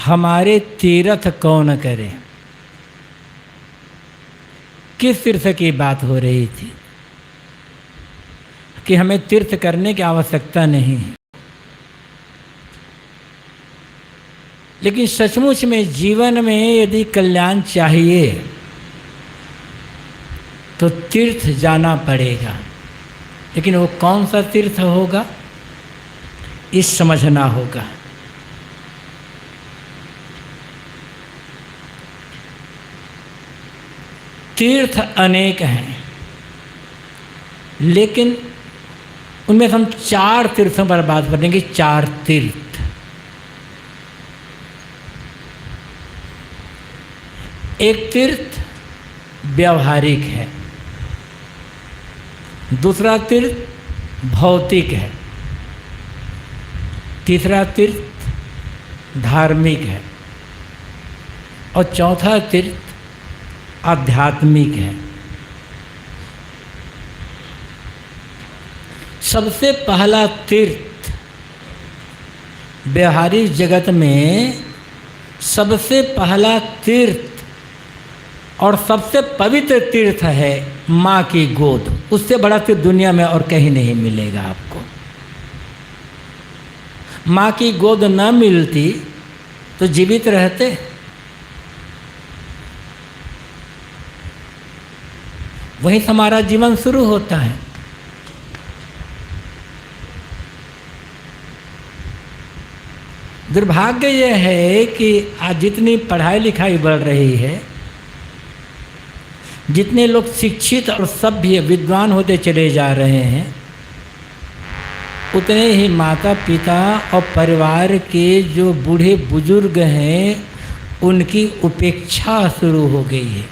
हमारे तीर्थ कौन करे। किस तीर्थ की बात हो रही थी कि हमें तीर्थ करने की आवश्यकता नहीं है, लेकिन सचमुच में जीवन में यदि कल्याण चाहिए तो तीर्थ जाना पड़ेगा। लेकिन वो कौन सा तीर्थ होगा, इस समझना होगा। तीर्थ अनेक हैं, लेकिन उनमें हम 4 तीर्थों पर बात करेंगे। 4 तीर्थ। एक तीर्थ व्यावहारिक है, दूसरा तीर्थ भौतिक है, तीसरा तीर्थ धार्मिक है और चौथा तीर्थ आध्यात्मिक है। सबसे पहला तीर्थ व्यवहारिक जगत में सबसे पहला तीर्थ और सबसे पवित्र तीर्थ है माँ की गोद। उससे बड़ा तीर्थ दुनिया में और कहीं नहीं मिलेगा आपको। माँ की गोद न मिलती तो जीवित रहते। वहीं से हमारा जीवन शुरू होता है। दुर्भाग्य यह है कि आज जितनी पढ़ाई लिखाई बढ़ रही है, जितने लोग शिक्षित और सभ्य विद्वान होते चले जा रहे हैं, उतने ही माता पिता और परिवार के जो बूढ़े बुजुर्ग हैं उनकी उपेक्षा शुरू हो गई है।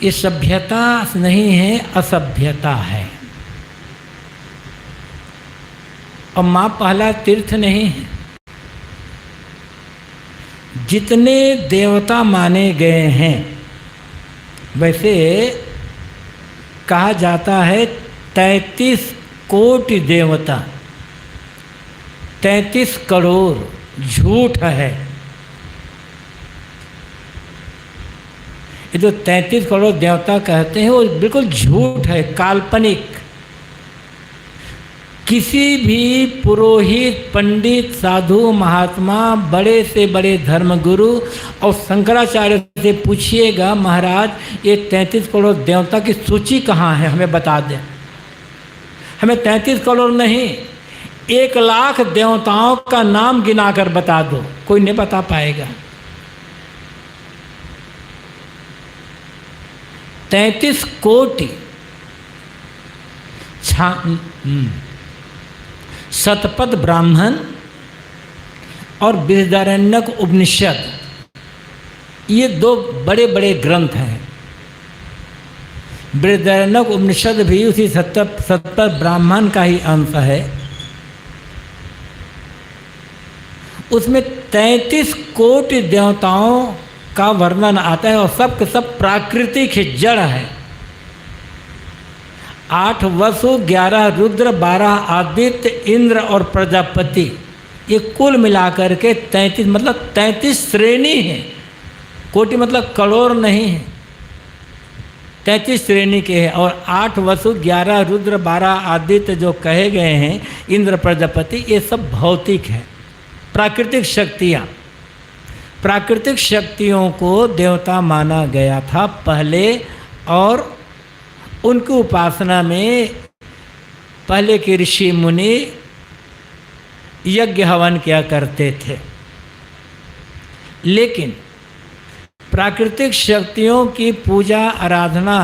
ये सभ्यता नहीं है, असभ्यता है। और माँ पहला तीर्थ नहीं है। जितने देवता माने गए हैं, वैसे कहा जाता है 33 कोटि देवता, 33 करोड़ झूठ है। ये जो 33 करोड़ देवता कहते हैं वो बिल्कुल झूठ है, काल्पनिक। किसी भी पुरोहित, पंडित, साधु, महात्मा, बड़े से बड़े धर्मगुरु और शंकराचार्य से पूछिएगा, महाराज ये 33 करोड़ देवता की सूची कहाँ है, हमें बता दें। हमें 33 करोड़ नहीं, 1 लाख देवताओं का नाम गिना कर बता दो, कोई नहीं बता पाएगा। 33 कोटि शतपथ ब्राह्मण और बृहदारण्यक उपनिषद, ये 2 बड़े बड़े ग्रंथ हैं। बृहदारण्यक उपनिषद भी उसी शतपथ ब्राह्मण का ही अंश है। उसमें 33 कोटि देवताओं का वर्णन आता है और सब के सब प्राकृतिक जड़ है। 8 वसु, 11 रुद्र, 12 आदित्य, इंद्र और प्रजापति, ये कुल मिलाकर के 33 मतलब 33 श्रेणी है। कोटि मतलब करोड़ नहीं है, 33 श्रेणी के हैं। और 8 वसु, 11 रुद्र, 12 आदित्य जो कहे गए हैं, इंद्र प्रजापति, ये सब भौतिक है, प्राकृतिक शक्तियाँ। प्राकृतिक शक्तियों को देवता माना गया था पहले, और उनकी उपासना में पहले के ऋषि मुनि यज्ञ हवन किया करते थे। लेकिन प्राकृतिक शक्तियों की पूजा आराधना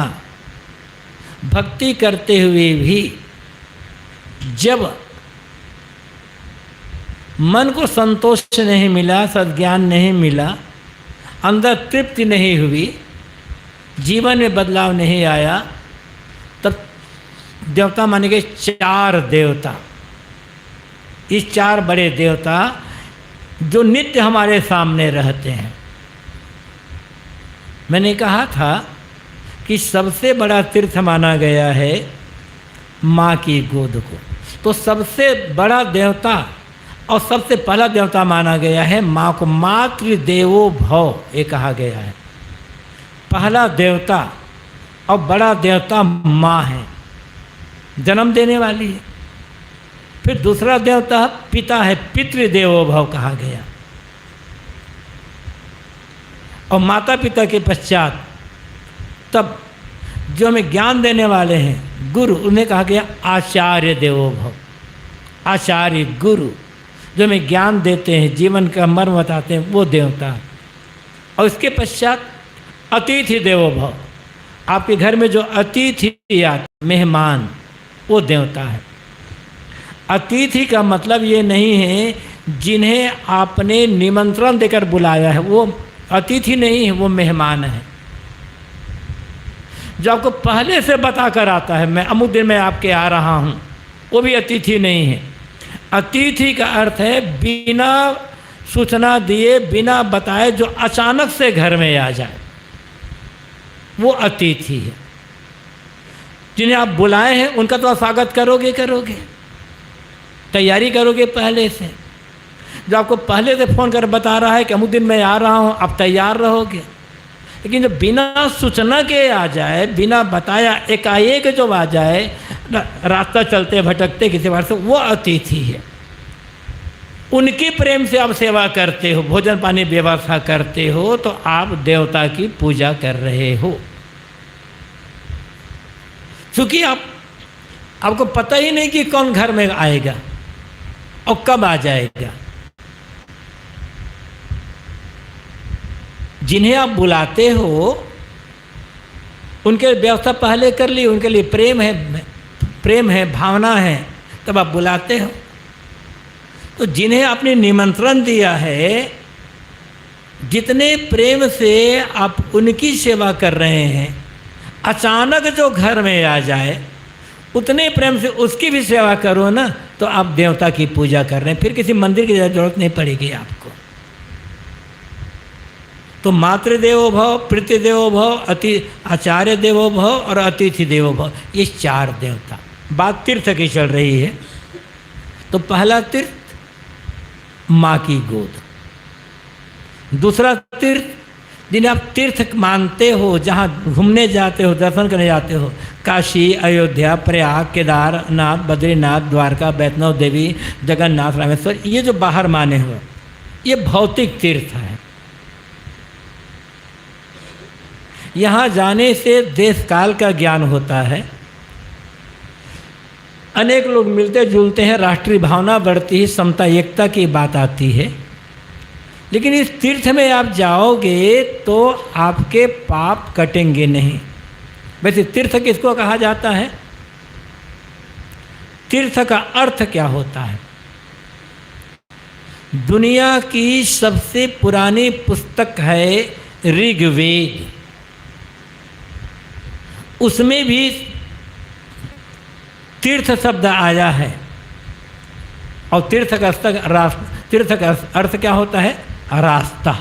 भक्ति करते हुए भी जब मन को संतोष नहीं मिला, सद्ज्ञान नहीं मिला, अंदर तृप्ति नहीं हुई, जीवन में बदलाव नहीं आया, तब देवता माने गए 4 देवता। ये 4 बड़े देवता जो नित्य हमारे सामने रहते हैं। मैंने कहा था कि सबसे बड़ा तीर्थ माना गया है माँ की गोद को। तो सबसे बड़ा देवता और सबसे पहला देवता माना गया है माँ को। मातृदेवो भव ये कहा गया है। पहला देवता और बड़ा देवता माँ है, जन्म देने वाली है। फिर दूसरा देवता पिता है, पितृदेवो भव कहा गया। और माता पिता के पश्चात तब जो हमें ज्ञान देने वाले हैं गुरु, उन्हें कहा गया आचार्य देवो भव। आचार्य गुरु जो हमें ज्ञान देते हैं, जीवन का मर्म बताते हैं, वो देवता है। और इसके पश्चात अतिथि देवो भव। आपके घर में जो अतिथि आते, मेहमान, वो देवता है। अतिथि का मतलब ये नहीं है जिन्हें आपने निमंत्रण देकर बुलाया है, वो अतिथि नहीं है, वो मेहमान है। जो आपको पहले से बता कर आता है, मैं अमुक दिन में आपके आ रहा हूँ, वो भी अतिथि नहीं है। अतिथि का अर्थ है बिना सूचना दिए, बिना बताए जो अचानक से घर में आ जाए, वो अतिथि है। जिन्हें आप बुलाए हैं उनका तो स्वागत करोगे, तैयारी करोगे पहले से। जो आपको पहले से फ़ोन कर बता रहा है कि अमुक दिन मैं आ रहा हूँ, आप तैयार रहोगे। लेकिन जो बिना सूचना के आ जाए, बिना बताया एकाएक जो आ जाए, रास्ता चलते भटकते किसी बार से, वो अतिथि है। उनकी प्रेम से आप सेवा करते हो, भोजन पानी व्यवस्था करते हो, तो आप देवता की पूजा कर रहे हो। क्योंकि आपको पता ही नहीं कि कौन घर में आएगा और कब आ जाएगा। जिन्हें आप बुलाते हो उनके व्यवस्था पहले कर ली, उनके लिए प्रेम है, भावना है, तब आप बुलाते हो। तो जिन्हें आपने निमंत्रण दिया है, जितने प्रेम से आप उनकी सेवा कर रहे हैं, अचानक जो घर में आ जाए उतने प्रेम से उसकी भी सेवा करो ना, तो आप देवता की पूजा कर रहे हैं। फिर किसी मंदिर की जरूरत नहीं पड़ेगी आपको। तो मातृदेवो भव, पितृदेवो भव, आचार्य देवो भव और अतिथि देवो भव, ये 4 देवता। बात तीर्थ की चल रही है। तो पहला तीर्थ माँ की गोद, दूसरा तीर्थ जिन्हें आप तीर्थ मानते हो, जहाँ घूमने जाते हो, दर्शन करने जाते हो, काशी, अयोध्या, प्रयाग, केदारनाथ, बद्रीनाथ, द्वारका, वैष्णो देवी, जगन्नाथ, रामेश्वर, ये जो बाहर माने हो, ये भौतिक तीर्थ है। यहाँ जाने से देश काल का ज्ञान होता है, अनेक लोग मिलते जुलते हैं, राष्ट्रीय भावना बढ़ती है, समता एकता की बात आती है। लेकिन इस तीर्थ में आप जाओगे तो आपके पाप कटेंगे नहीं। वैसे तीर्थ किसको कहा जाता है? तीर्थ का अर्थ क्या होता है? दुनिया की सबसे पुरानी पुस्तक है ऋग्वेद, उसमें भी तीर्थ शब्द आया है। और तीर्थ का अर्थ क्या होता है? रास्ता,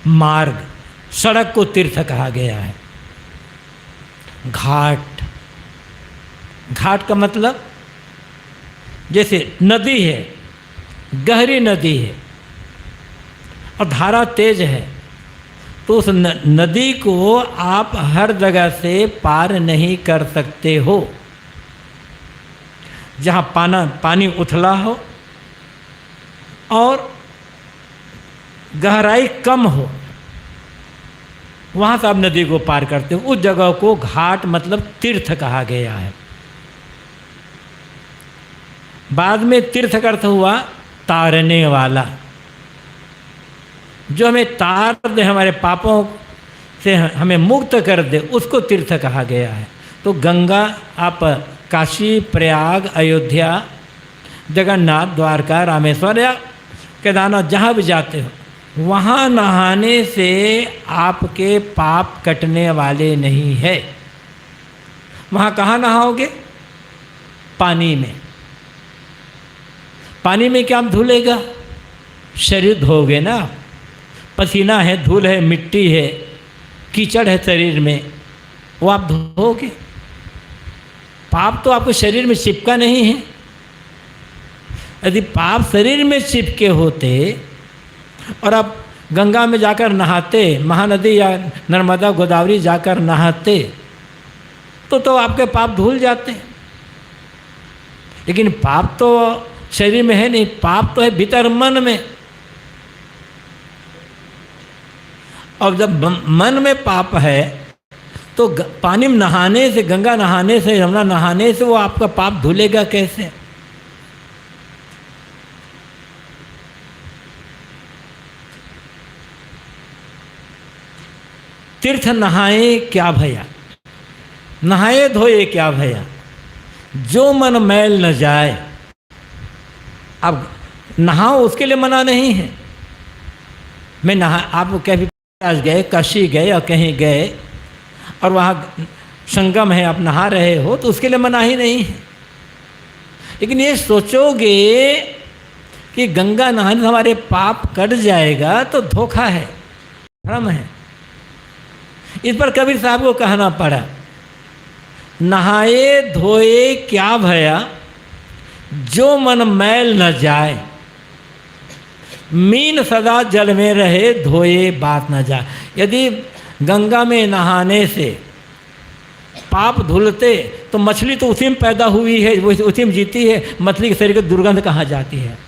मार्ग, सड़क को तीर्थ कहा गया है। घाट, घाट का मतलब जैसे नदी है, गहरी नदी है और धारा तेज है, तो उस नदी को आप हर जगह से पार नहीं कर सकते हो। जहाँ पानी उथला हो और गहराई कम हो, वहाँ से आप नदी को पार करते हो। उस जगह को घाट मतलब तीर्थ कहा गया है। बाद में तीर्थ का अर्थ हुआ तारने वाला, जो हमें तार दे, हमारे पापों से हमें मुक्त कर दे, उसको तीर्थ कहा गया है। तो गंगा, आप काशी, प्रयाग, अयोध्या, जगन्नाथ, द्वारका, रामेश्वर या केदारनाथ जहाँ भी जाते हो, वहाँ नहाने से आपके पाप कटने वाले नहीं है। वहाँ कहाँ नहाओगे? पानी में। पानी में क्या आप धुलेगा? शरीर धोगे ना, पसीना है, धूल है, मिट्टी है, कीचड़ है शरीर में, वो आप धोगे। पाप तो आपके शरीर में चिपका नहीं है। यदि पाप शरीर में चिपके होते और आप गंगा में जाकर नहाते, महानदी या नर्मदा गोदावरी जाकर नहाते, तो आपके पाप धुल जाते। लेकिन पाप तो शरीर में है नहीं, पाप तो है भीतर मन में। और जब मन में पाप है तो पानी में नहाने से, गंगा नहाने से, यमुना नहाने से वो आपका पाप धुलेगा कैसे? तीर्थ नहाए क्या भया, नहाए धोए क्या भया, जो मन मैल न जाए। अब नहाओ उसके लिए मना नहीं है। मैं नहा, आप कभी गए, काशी गए और कहीं गए और वहाँ संगम है, आप नहा रहे हो, तो उसके लिए मना ही नहीं है। लेकिन ये सोचोगे कि गंगा नहाने से हमारे पाप कट जाएगा तो धोखा है, भ्रम है। इस पर कबीर साहब को कहना पड़ा, नहाए धोए क्या भया, जो मन मैल न जाए, मीन सदा जल में रहे, धोए बात न जाए। यदि गंगा में नहाने से पाप धुलते तो मछली तो उसी में पैदा हुई है, वो उसी में जीती है, मछली के शरीर की दुर्गंध कहाँ जाती है?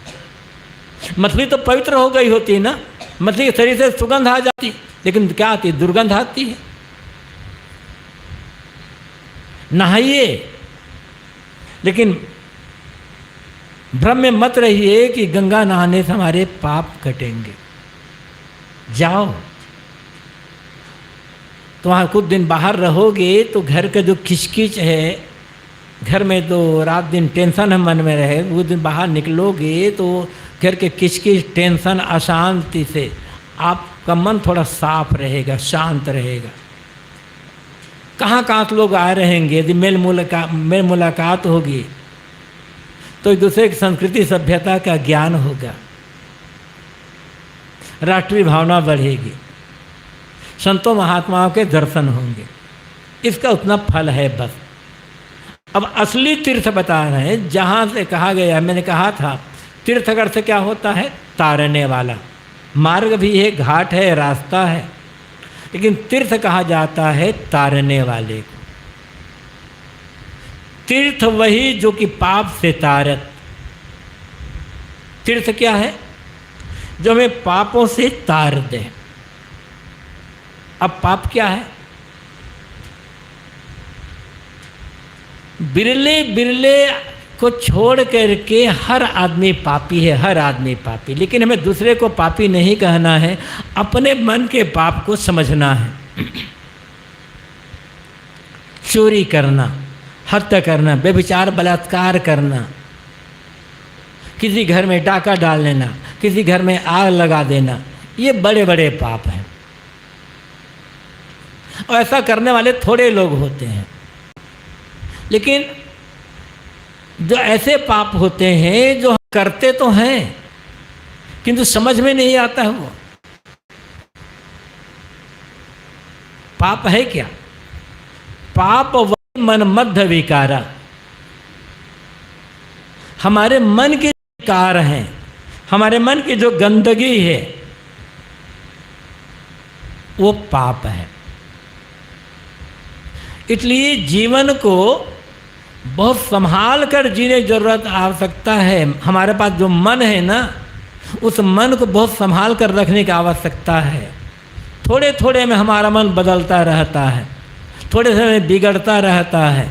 मछली तो पवित्र हो गई होती है ना, मछली के शरीर से सुगंध आ जाती, लेकिन क्या आती है? दुर्गंध आती है। नहाइए, लेकिन भ्रम में मत रहिए कि गंगा नहाने से हमारे पाप कटेंगे। जाओ तो वहाँ कुछ दिन बाहर रहोगे तो घर का जो खिचखिच है, घर में तो रात दिन टेंशन है मन में रहे, वो दिन बाहर निकलोगे तो घर के किचकिच, टेंशन, अशांति से आपका मन थोड़ा साफ रहेगा, शांत रहेगा। कहाँ कहाँ से लोग आए रहेंगे, यदि मेल मुलाकात होगी तो एक दूसरे की संस्कृति सभ्यता का ज्ञान होगा, राष्ट्रीय भावना बढ़ेगी, संतों महात्माओं के दर्शन होंगे। इसका उतना फल है बस। अब असली तीर्थ बता रहे हैं, जहाँ से कहा गया, मैंने कहा था तीर्थ का अर्थ क्या होता है? तारने वाला। मार्ग भी है, घाट है, रास्ता है, लेकिन तीर्थ कहा जाता है तारने वाले को। तीर्थ वही जो कि पाप से तारत। तीर्थ क्या है? जो हमें पापों से तार दे। अब पाप क्या है? बिरले बिरले को छोड़ करके हर आदमी पापी है, हर आदमी पापी। लेकिन हमें दूसरे को पापी नहीं कहना है, अपने मन के पाप को समझना है। चोरी करना, हत्या करना, व्यभिचार, बलात्कार करना, किसी घर में डाका डाल लेना, किसी घर में आग लगा देना, ये बड़े बड़े पाप हैं। और ऐसा करने वाले थोड़े लोग होते हैं। लेकिन जो ऐसे पाप होते हैं जो करते तो हैं किंतु समझ में नहीं आता है, वो पाप है क्या? पाप वही मन मध्य विकारा। हमारे मन के विकार हैं, हमारे मन की जो गंदगी है वो पाप है। इसलिए जीवन को बहुत संभाल कर जीने की जरूरत, आवश्यकता है। हमारे पास जो मन है ना, उस मन को बहुत संभाल कर रखने की आवश्यकता है। थोड़े थोड़े में हमारा मन बदलता रहता है, थोड़े थोड़े में बिगड़ता रहता है,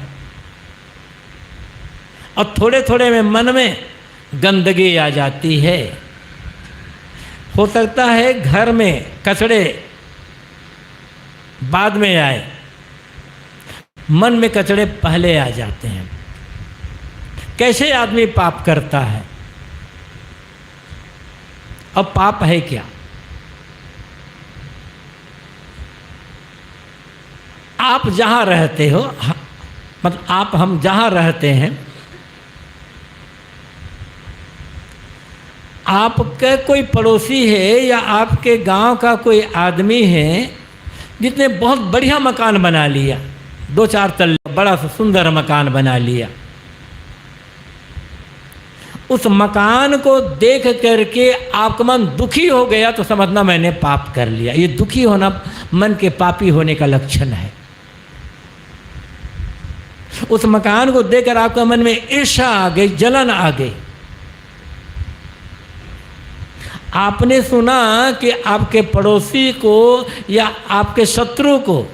और थोड़े थोड़े में मन में गंदगी आ जाती है। हो सकता है घर में कचड़े बाद में आए, मन में कचड़े पहले आ जाते हैं। कैसे आदमी पाप करता है? अब पाप है क्या? आप जहां रहते हो, मतलब आप हम जहां रहते हैं, आपका कोई पड़ोसी है या आपके गांव का कोई आदमी है जिसने बहुत बढ़िया मकान बना लिया, 2-4 तल्ले बड़ा सा सुंदर मकान बना लिया। उस मकान को देख करके आपका मन दुखी हो गया तो समझना मैंने पाप कर लिया। ये दुखी होना मन के पापी होने का लक्षण है। उस मकान को देखकर आपका मन में ईर्ष्या आ गई, जलन आ गई। आपने सुना कि आपके पड़ोसी को या आपके शत्रु को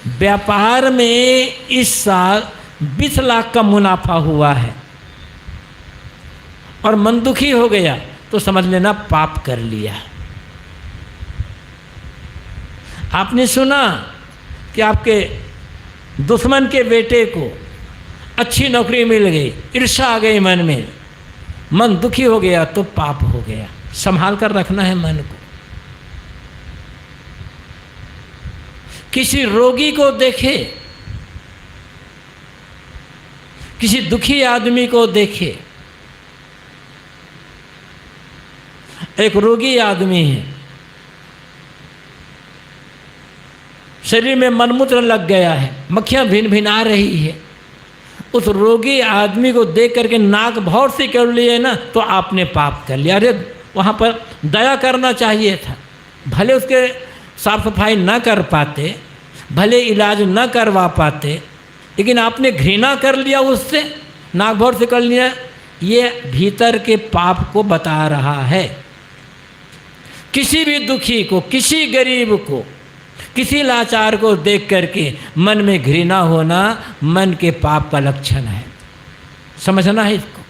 व्यापार में इस साल 20 लाख का मुनाफा हुआ है और मन दुखी हो गया तो समझ लेना पाप कर लिया। आपने सुना कि आपके दुश्मन के बेटे को अच्छी नौकरी मिल गई, ईर्ष्या आ गई मन में, मन दुखी हो गया तो पाप हो गया। संभाल कर रखना है मन को। किसी रोगी को देखे, किसी दुखी आदमी को देखे। एक रोगी आदमी है, शरीर में मलमूत्र लग गया है, मक्खियां भिन भिना रही है। उस रोगी आदमी को देख करके नाक भौर से कर लिए ना तो आपने पाप कर लिया। अरे वहाँ पर दया करना चाहिए था। भले उसके साफ सफाई न कर पाते, भले इलाज न करवा पाते, लेकिन आपने घृणा कर लिया उससे, नाक भौर से कर लिया। ये भीतर के पाप को बता रहा है। किसी भी दुखी को, किसी गरीब को, किसी लाचार को देख करके मन में घृणा होना मन के पाप का लक्षण है। समझना है इसको।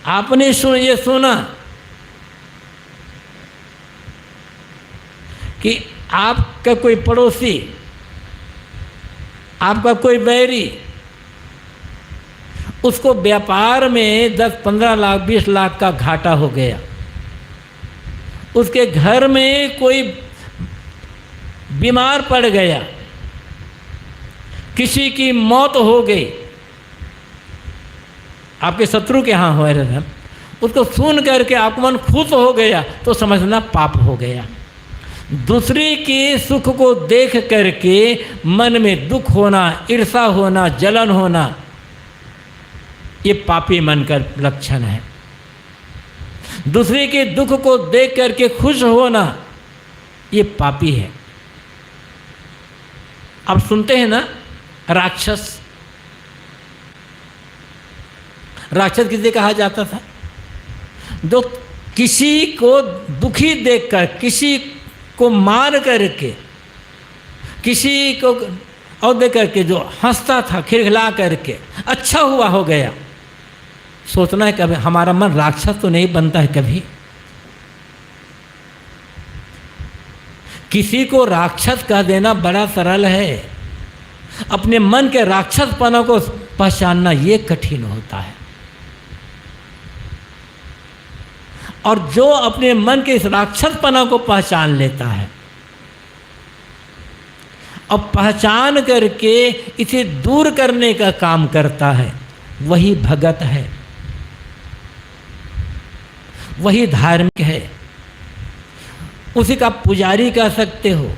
आपने ये सुना कि आपका कोई पड़ोसी, आपका कोई बैरी, उसको व्यापार में 10-15 लाख 20 लाख का घाटा हो गया। उसके घर में कोई बीमार पड़ गया, किसी की मौत हो गई, आपके शत्रु के यहाँ हो रहा, उसको सुन करके आपका मन खुश हो गया तो समझना पाप हो गया। दूसरे के सुख को देख करके मन में दुख होना, ईर्ष्या होना, जलन होना, ये पापी मन का लक्षण है। दूसरे के दुख को देख करके खुश होना, ये पापी है। आप सुनते हैं ना राक्षस। राक्षस किसे कहा जाता था? जो किसी को दुखी देखकर, किसी को मार करके, किसी को और देख करके जो हंसता था खिलखिला करके, अच्छा हुआ हो गया। सोचना है कभी हमारा मन राक्षस तो नहीं बनता है कभी। किसी को राक्षस कह देना बड़ा सरल है, अपने मन के राक्षसपना को पहचानना ये कठिन होता है। और जो अपने मन के इस राक्षसपना को पहचान लेता है और पहचान करके इसे दूर करने का काम करता है, वही भगत है, वही धार्मिक है। उसी का आप पुजारी कह सकते हो,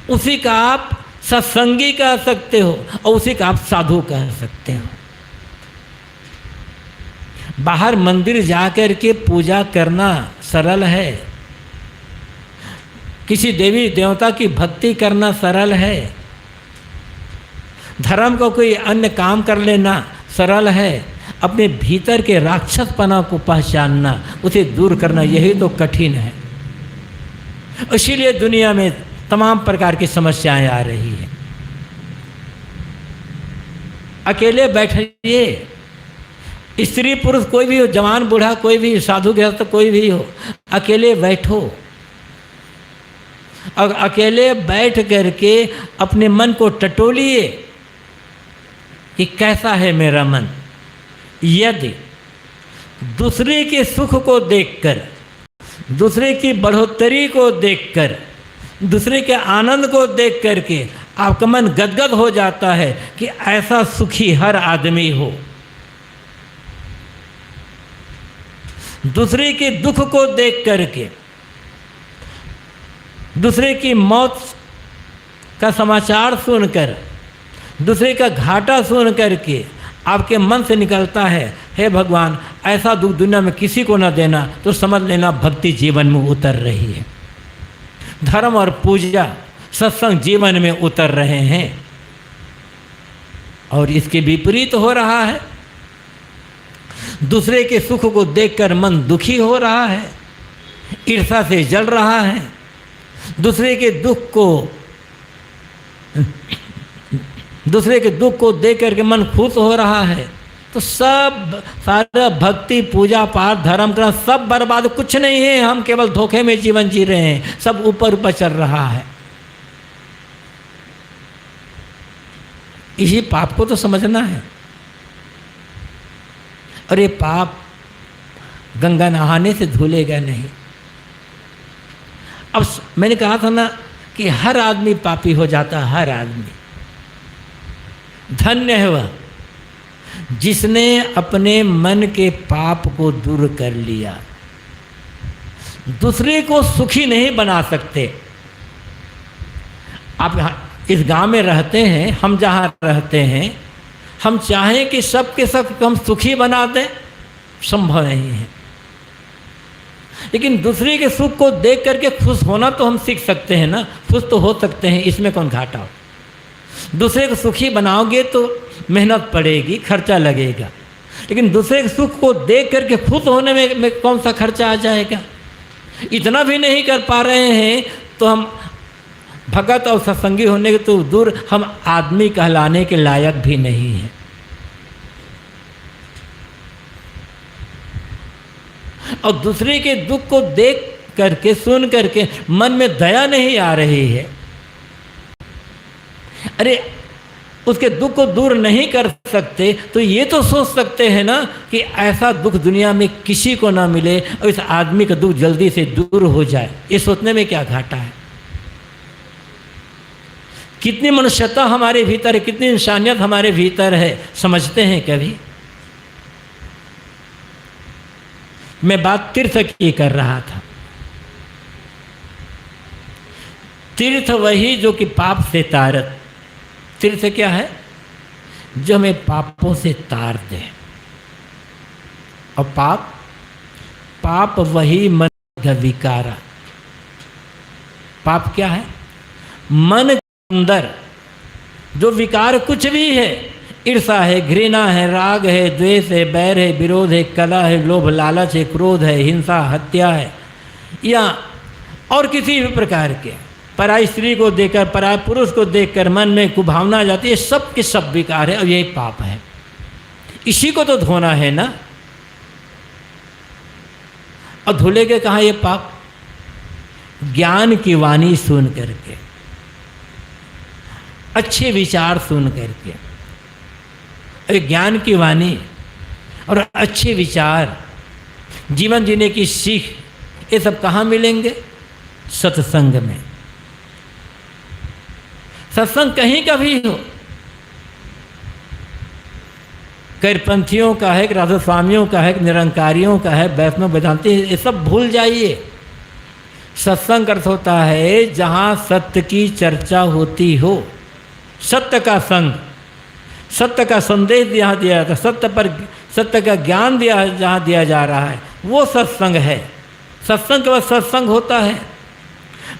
उसी का आप सत्संगी कह सकते हो और उसी का आप साधु कह सकते हो। बाहर मंदिर जाकर के पूजा करना सरल है, किसी देवी देवता की भक्ति करना सरल है, धर्म को कोई अन्य काम कर लेना सरल है। अपने भीतर के राक्षसपना को पहचानना, उसे दूर करना, यही तो कठिन है। इसीलिए दुनिया में तमाम प्रकार की समस्याएं आ रही हैं। अकेले बैठिए, स्त्री पुरुष कोई भी हो, जवान बूढ़ा कोई भी, साधु गृहस्थ कोई भी हो, अकेले बैठो और अकेले बैठ करके अपने मन को टटोलिए कि कैसा है मेरा मन। यदि दूसरे के सुख को देखकर, दूसरे की बढ़ोतरी को देखकर, दूसरे के आनंद को देख करके आपका मन गदगद हो जाता है कि ऐसा सुखी हर आदमी हो। दूसरे के दुख को देख करके, दूसरे की मौत का समाचार सुनकर, दूसरे का घाटा सुन करके आपके मन से निकलता है, हे भगवान ऐसा दुख दुनिया में किसी को न देना, तो समझ लेना भक्ति जीवन में उतर रही है। धर्म और पूजा सत्संग जीवन में उतर रहे हैं। और इसके विपरीत हो रहा है, दूसरे के सुख को देखकर मन दुखी हो रहा है, ईर्ष्या से जल रहा है, दूसरे के दुख को देख करके मन खुश हो रहा है। तो सब सारा भक्ति पूजा पाठ धर्म करना सब बर्बाद, कुछ नहीं है। हम केवल धोखे में जीवन जी रहे हैं, सब ऊपर ऊपर चल रहा है। इसी पाप को तो समझना है। और ये पाप गंगा नहाने से धुलेगा नहीं। अब मैंने कहा था ना कि हर आदमी पापी हो जाता है, हर आदमी। धन्य है वह जिसने अपने मन के पाप को दूर कर लिया। दूसरे को सुखी नहीं बना सकते। आप इस गांव में रहते हैं, हम जहां रहते हैं, हम चाहें कि सबके सब हम सुखी बना दें, संभव नहीं है। लेकिन दूसरे के सुख को देख करके खुश होना तो हम सीख सकते हैं ना, खुश तो हो सकते हैं, इसमें कौन घाटा हो। दूसरे को सुखी बनाओगे तो मेहनत पड़ेगी, खर्चा लगेगा। लेकिन दूसरे के सुख को देख करके खुश होने में कौन सा खर्चा आ जाएगा। इतना भी नहीं कर पा रहे हैं तो हम भगत और सत्संगी होने के तो दूर, हम आदमी कहलाने के लायक भी नहीं हैं। और दूसरे के दुख को देख करके सुन करके मन में दया नहीं आ रही है। अरे उसके दुख को दूर नहीं कर सकते तो ये तो सोच सकते हैं ना कि ऐसा दुख दुनिया में किसी को ना मिले और इस आदमी का दुख जल्दी से दूर हो जाए। ये सोचने में क्या घाटा है। कितनी मनुष्यता हमारे भीतर है, कितनी इंसानियत हमारे भीतर है, समझते हैं कभी। मैं बात तीर्थ की कर रहा था। तीर्थ वही जो कि पाप से तारत। तीर्थ क्या है? जो हमें पापों से तार दे। और पाप वही मन का विकारा। पाप क्या है? मन के अंदर जो विकार कुछ भी है, ईर्षा है, घृणा है, राग है, द्वेष है, बैर है, विरोध है, कलह है, लोभ लालच है, क्रोध है, हिंसा, हत्या है, या और किसी भी प्रकार के पराई स्त्री को देखकर, पराय पुरुष को देखकर मन में कुभावना आ जाती है, सब के सब विकार है और यही पाप है। इसी को तो धोना है ना। और धुलेगे कहाँ ये पाप? ज्ञान की वाणी सुन करके, अच्छे विचार सुन करके। ज्ञान की वाणी और अच्छे विचार, जीवन जीने की सीख, ये सब कहाँ मिलेंगे? सत्संग में। सत्संग कहीं का भी हो, कैरपंथियों का है, राधा स्वामियों का है, निरंकारियों का है, वैष्णव वेदांती, ये सब भूल जाइए। सत्संग अर्थ होता है जहाँ सत्य की चर्चा होती हो, सत्य का संग, सत्य का संदेश यहाँ दिया जाता है, सत्य पर सत्य का ज्ञान दिया जहाँ दिया जा रहा है, वो सत्संग है। सत्संग के बाद सत्संग होता है।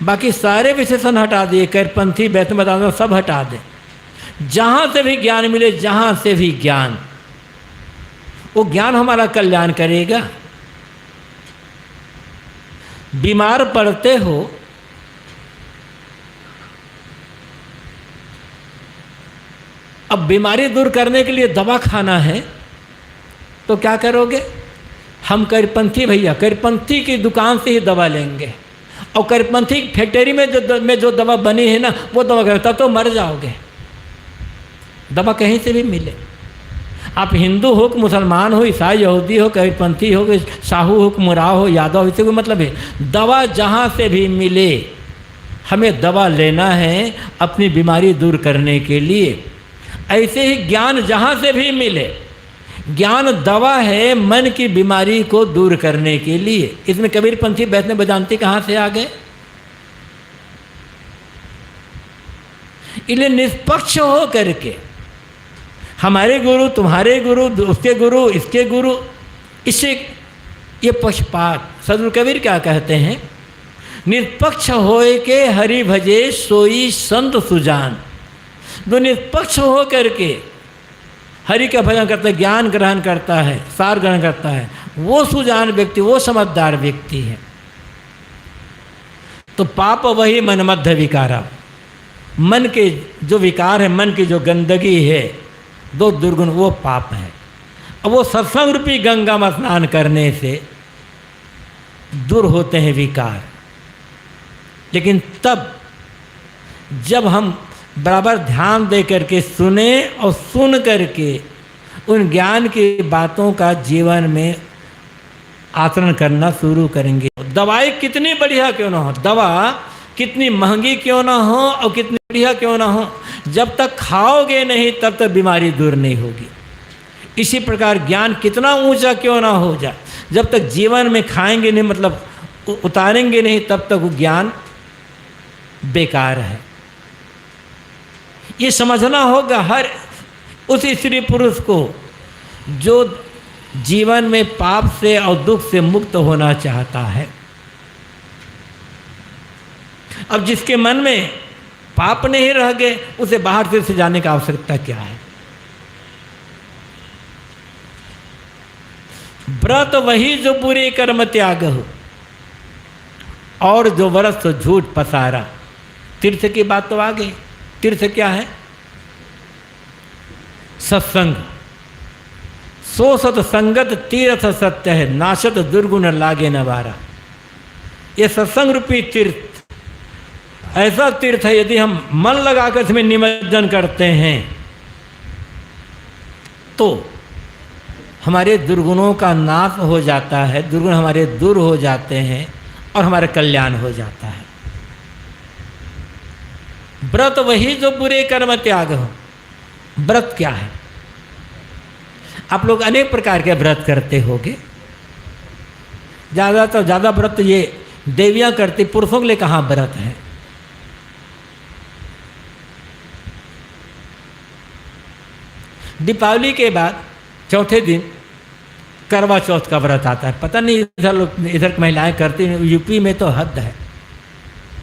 बाकी सारे विशेषण हटा दिए, कैरपंथी वैष्णव सब हटा दे। जहाँ से भी ज्ञान मिले, जहाँ से भी ज्ञान, वो ज्ञान हमारा कल्याण करेगा। बीमार पड़ते हो, अब बीमारी दूर करने के लिए दवा खाना है तो क्या करोगे? हम कैरपंथी भैया, कैरपंथी की दुकान से ही दवा लेंगे, और कैरपंथी फैक्ट्री में जो दवा बनी है ना, वो दवा करता तो मर जाओगे। दवा कहीं से भी मिले, आप हिंदू हो कि मुसलमान हो, ईसाई यहूदी हो, कैरपंथी हो, साहू हो, मुराव हो, यादव, इससे कोई मतलब है। दवा जहाँ से भी मिले, हमें दवा लेना है अपनी बीमारी दूर करने के लिए। ऐसे ही ज्ञान जहाँ से भी मिले, ज्ञान दवा है मन की बीमारी को दूर करने के लिए। इसमें कबीरपंथी वैष्णव वेदांती कहाँ से आ गए? इसलिए निष्पक्ष हो करके हमारे गुरु, तुम्हारे गुरु, उसके गुरु, इसके गुरु, इससे ये पक्षपात। सदगुरु कबीर क्या कहते हैं? निष्पक्ष होए के हरि भजे सोई संत सुजान। जो निष्पक्ष हो करके हरि का भजन करता है, ज्ञान ग्रहण करता है, सार ग्रहण करता है, वो सुजान व्यक्ति, वो समझदार व्यक्ति है। तो पाप वही मन मध्य विकारा, मन के जो विकार है, मन की जो गंदगी है, दो दुर्गुण, वो पाप है। अब वो सत्संग रूपी गंगा में स्नान करने से दूर होते हैं विकार। लेकिन तब जब हम बराबर ध्यान दे करके सुने और सुन करके उन ज्ञान की बातों का जीवन में आचरण करना शुरू करेंगे। दवाई कितनी बढ़िया क्यों ना हो, दवा कितनी महंगी क्यों ना हो और कितनी बढ़िया क्यों ना हो, जब तक खाओगे नहीं तब तक बीमारी दूर नहीं होगी। इसी प्रकार ज्ञान कितना ऊंचा क्यों ना हो जाए, जब तक जीवन में खाएंगे नहीं, मतलब उतारेंगे नहीं, तब तक वो ज्ञान बेकार है। ये समझना होगा हर उस स्त्री पुरुष को जो जीवन में पाप से और दुख से मुक्त होना चाहता है। अब जिसके मन में पाप नहीं रह गए, उसे बाहर से जाने की आवश्यकता क्या है? व्रत वही जो बुरे कर्म त्याग हो, और जो व्रत तो झूठ पसारा। तीर्थ की बात तो आ गई। तीर्थ क्या है? सत्संग। सो सत्संगत तीर्थ सत्य है, नाशत दुर्गुण लागे नवारा। ये सत्संग रूपी तीर्थ ऐसा तीर्थ है, यदि हम मन लगाकर इसमें निमज्जन करते हैं तो हमारे दुर्गुणों का नाश हो जाता है, दुर्गुण हमारे दूर हो जाते हैं और हमारा कल्याण हो जाता है। व्रत वही जो बुरे कर्म त्याग हो। व्रत क्या है? आप लोग अनेक प्रकार के व्रत करते होंगे। ज़्यादा तो ज़्यादा व्रत ये देवियां करती, पुरुषों के लिए कहाँ व्रत है? दीपावली के बाद चौथे दिन करवा चौथ का व्रत आता है। पता नहीं इधर लोग, इधर महिलाएं करती हैं, यूपी में तो हद है।